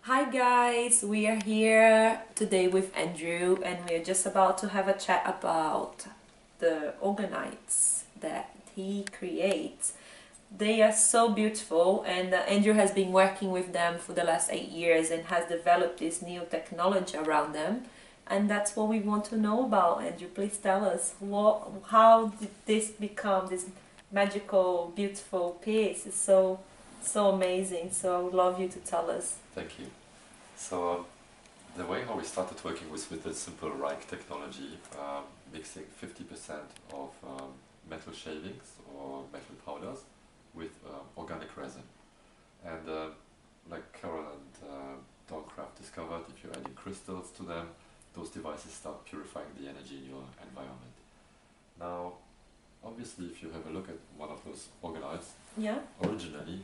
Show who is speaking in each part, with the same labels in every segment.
Speaker 1: Hi guys, we are here today with Andrew and we are just about to have a chat about the Orgonites that he creates. They are so beautiful and Andrew has been working with them for the last 8 years and has developed this new technology around them, and that's what we want to know about. Andrew, please tell us how did this become this magical, beautiful piece? It's so amazing, so I would love you to tell us.
Speaker 2: Thank you. So the way how we started working was with a simple Reiki technology, mixing 50% of metal shavings or metal powders with organic resin. And like Carol and Dawncraft discovered, if you're adding crystals to them, those devices start purifying the energy in your environment. Now, obviously, if you have a look at one of those Orgonites, originally,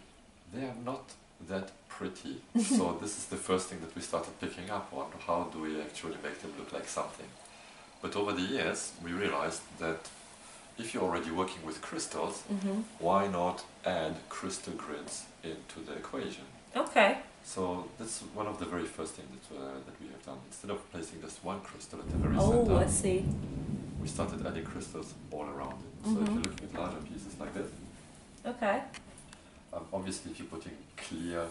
Speaker 2: they are not that pretty. So this is the first thing that we started picking up on. How do we actually make them look like something? But over the years, we realized that if you're already working with crystals, why not add crystal grids into the equation?
Speaker 1: Okay.
Speaker 2: So that's one of the very first things that we have done. Instead of placing just one crystal at the very center,
Speaker 1: let's see.
Speaker 2: we started adding crystals all around it. So if you're looking at larger pieces like this,
Speaker 1: okay.
Speaker 2: Obviously if you're putting clear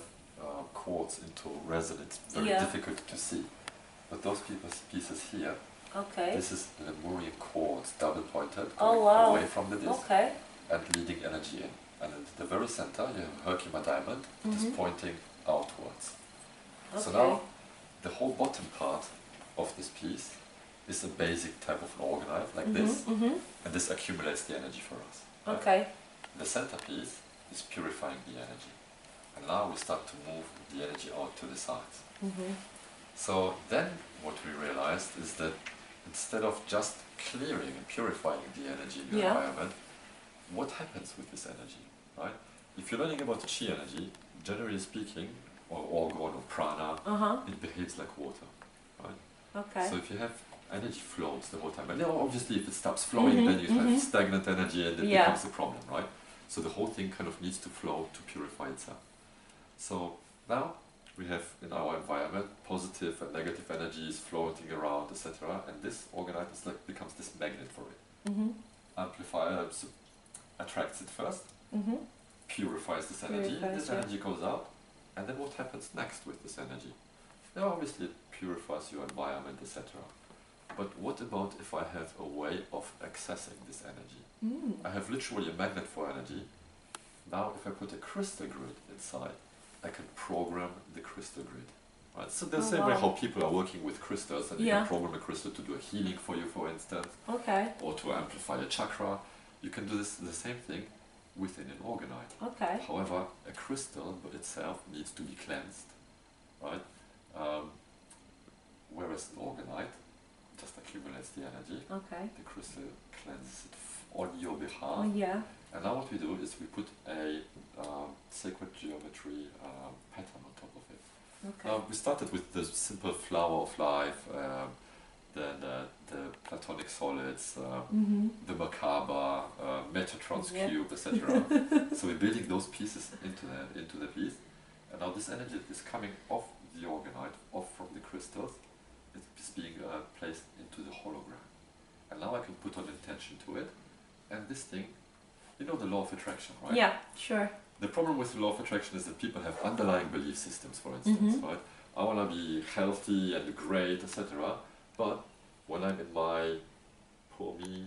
Speaker 2: quartz into resin, it's very difficult to see. But those pieces here, this is Lemurian quartz, double pointed, going away from the disc and leading energy in. And at the very center you have Herkimer diamond, that is pointing outwards. So now the whole bottom part of this piece is a basic type of orgonite like this, and this accumulates the energy for us.
Speaker 1: Okay.
Speaker 2: The centerpiece is purifying the energy, and now we start to move the energy out to the sides. So then what we realized is that instead of just clearing and purifying the energy in your environment, what happens with this energy, right? If you're learning about Chi energy, generally speaking, or orgon or prana, it behaves like water, right?
Speaker 1: Okay.
Speaker 2: So if you have energy flows the whole time, and obviously if it stops flowing, then you have stagnant energy and it becomes a problem, right? So the whole thing kind of needs to flow to purify itself. So now we have in our environment positive and negative energies floating around, etc. And this orgonite is like becomes this magnet for it. Amplifier attracts it first, purifies this energy, and this energy goes out. And then what happens next with this energy? Now obviously it purifies your environment, etc. But what about if I have a way of accessing this energy? I have literally a magnet for energy. Now if I put a crystal grid inside, I can program the crystal grid. Right? So the same way how people are working with crystals, and you can program a crystal to do a healing for you, for instance, or to amplify a chakra. You can do this the same thing within an orgonite. However, a crystal by itself needs to be cleansed, right? Whereas an orgonite just accumulates the energy. The crystal cleanses it on your behalf. And now what we do is we put a sacred geometry pattern on top of it. We started with the simple flower of life, then the platonic solids, the macabre, Metatron's cube, etc. So we're building those pieces into the piece, and now this energy is coming off the orgonite, off from the crystals. It's being placed into the hologram, and now I can put an intention to it, and this thing, you know the law of attraction, right?
Speaker 1: Yeah, sure.
Speaker 2: The problem with the law of attraction is that people have underlying belief systems, for instance, right? I want to be healthy and great, etc. But when I'm in my poor me,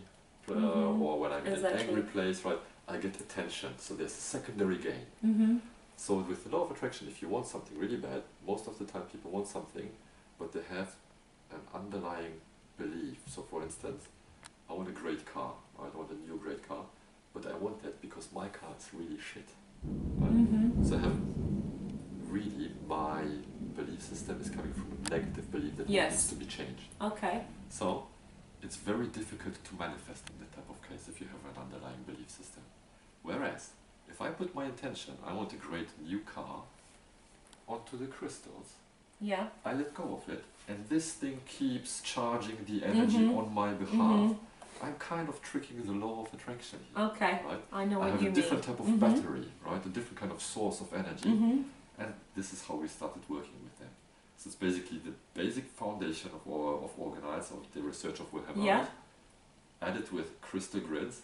Speaker 2: or when I'm in an angry place, right, I get attention, so there's a secondary gain. So with the law of attraction, if you want something really bad, most of the time people want something, but they have an underlying belief. So for instance, I want a great car, right? I want a new great car, but I want that because my car is really shit. Right? So I have really, my belief system is coming from a negative belief that needs to be changed. So it's very difficult to manifest in that type of case if you have an underlying belief system. Whereas, if I put my intention, I want a great new car, onto the crystals, I let go of it, and this thing keeps charging the energy on my behalf. I'm kind of tricking the law of attraction here. Right?
Speaker 1: I know
Speaker 2: I
Speaker 1: what
Speaker 2: have
Speaker 1: you
Speaker 2: a different type of battery, right? A different kind of source of energy, and this is how we started working with them. So it's basically the basic foundation of Orgonites, of the research of Wilhelm
Speaker 1: Yeah.
Speaker 2: Reich, added with crystal grids,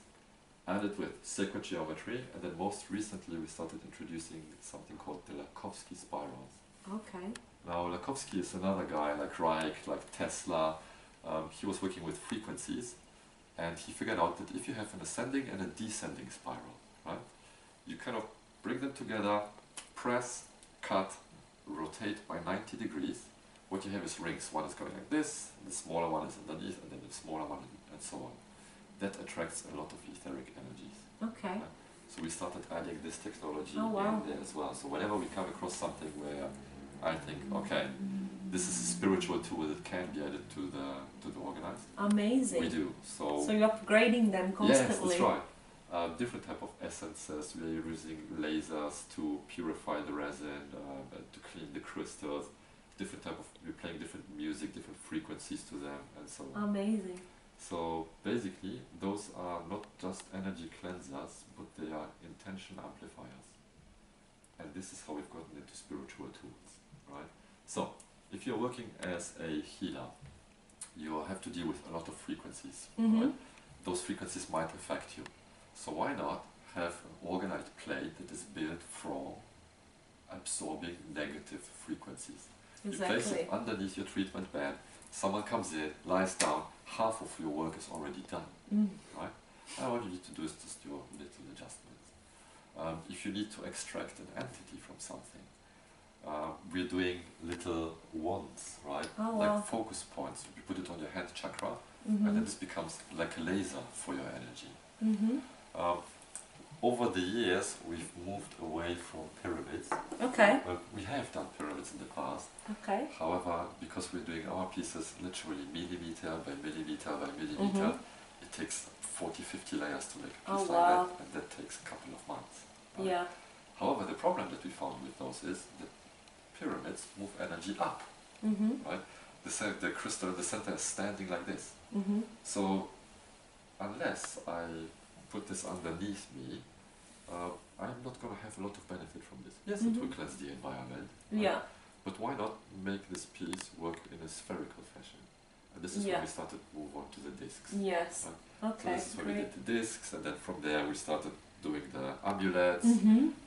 Speaker 2: added with sacred geometry, and then most recently we started introducing something called the Lakhovsky spirals.
Speaker 1: Okay.
Speaker 2: Now Lakhovsky is another guy like Reich, like Tesla. He was working with frequencies, and he figured out that if you have an ascending and a descending spiral, right, you kind of bring them together, press, cut, rotate by 90 degrees. What you have is rings. One is going like this, the smaller one is underneath, and then the smaller one, and so on. That attracts a lot of etheric energies.
Speaker 1: Okay.
Speaker 2: So we started adding this technology
Speaker 1: Oh, wow.
Speaker 2: in there as well. So whenever we come across something where I think, okay, this is a spiritual tool that can be added to the Orgonites,
Speaker 1: Amazing.
Speaker 2: we do. So
Speaker 1: you're upgrading them constantly.
Speaker 2: yes, that's right. Different type of essences. We're using lasers to purify the resin, to clean the crystals. Different type of, we're playing different music, different frequencies to them, and so on.
Speaker 1: Amazing.
Speaker 2: So basically, those are not just energy cleansers, but they are intention amplifiers. And this is how we've gotten into spiritual tools, right? So, if you're working as a healer, you have to deal with a lot of frequencies, right? Those frequencies might affect you. So why not have an orgonite plate that is built from absorbing negative frequencies?
Speaker 1: Exactly.
Speaker 2: You place it underneath your treatment bed, someone comes in, lies down, half of your work is already done, right? And all you need to do is just your little adjustments. If you need to extract an entity from something, we're doing little wands, right?
Speaker 1: Oh,
Speaker 2: like
Speaker 1: wow.
Speaker 2: focus points. You put it on your hand chakra, and then this becomes like a laser for your energy. Over the years, we've moved away from pyramids.
Speaker 1: Okay.
Speaker 2: Well, we have done pyramids in the past.
Speaker 1: Okay.
Speaker 2: However, because we're doing our pieces literally millimeter by millimeter by millimeter, it takes 40-50 layers to make a piece like that, and that takes a couple of months. Right?
Speaker 1: Yeah.
Speaker 2: However, the problem that we found with those is that pyramids move energy up. Right? The crystal in the center is standing like this. So, unless I put this underneath me, I'm not going to have a lot of benefit from this. Yes, it will cleanse the environment.
Speaker 1: Yeah.
Speaker 2: But why not make this piece work in a spherical fashion? And this is when we started to move on to the discs.
Speaker 1: Yes.
Speaker 2: Right?
Speaker 1: Okay.
Speaker 2: So this is when we did the discs, and then from there we started doing the amulets,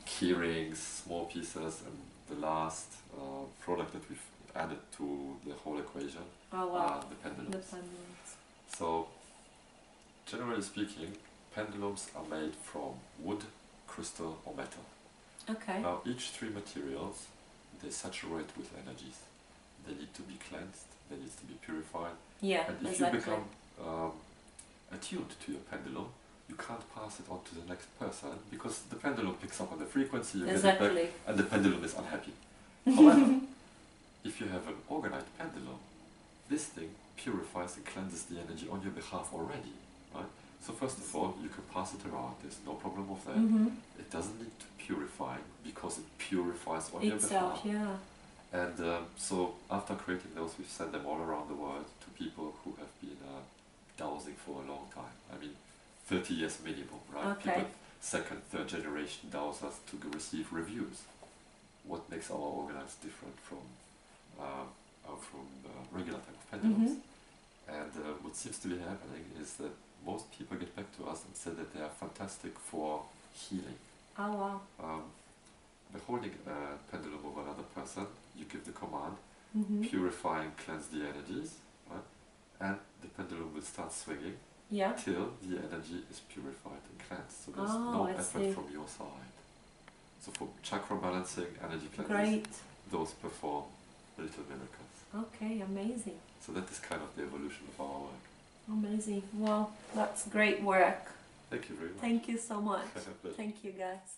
Speaker 2: key rings, small pieces, and the last product that we've added to the whole equation are the pendulums.
Speaker 1: The pendulums.
Speaker 2: So, generally speaking, pendulums are made from wood, crystal, or metal.
Speaker 1: Okay.
Speaker 2: Now, each three materials, they saturate with energies. They need to be cleansed, they need to be purified.
Speaker 1: Yeah,
Speaker 2: and if you become attuned to your pendulum, you can't pass it on to the next person, because the pendulum picks up on the frequency, you get it back, and the pendulum is unhappy. However, if you have an orgonite pendulum, this thing purifies and cleanses the energy on your behalf already, right? So first of all, you can pass it around, there's no problem with that. It doesn't need to purify, because it purifies on your behalf.
Speaker 1: Yeah.
Speaker 2: And so after creating those, we've sent them all around the world to people who have been dowsing for a long time. I mean, 30 years minimum, right?
Speaker 1: Okay.
Speaker 2: People, second, third generation dowsers to receive reviews. What makes our Orgonites different from regular type of pendulums? And what seems to be happening is that most people get back to us and say that they are fantastic for healing.
Speaker 1: Oh wow.
Speaker 2: By holding a pendulum over another person, you give the command, purify and cleanse the energies, right? And the pendulum will start swinging till the energy is purified and cleansed. So there's no effort from your side. So for chakra balancing, energy cleansing, those perform little miracles.
Speaker 1: Okay, amazing.
Speaker 2: So that is kind of the evolution of our work.
Speaker 1: Amazing. Well, that's great work.
Speaker 2: Thank you very much.
Speaker 1: Thank you so much. Thank you, guys.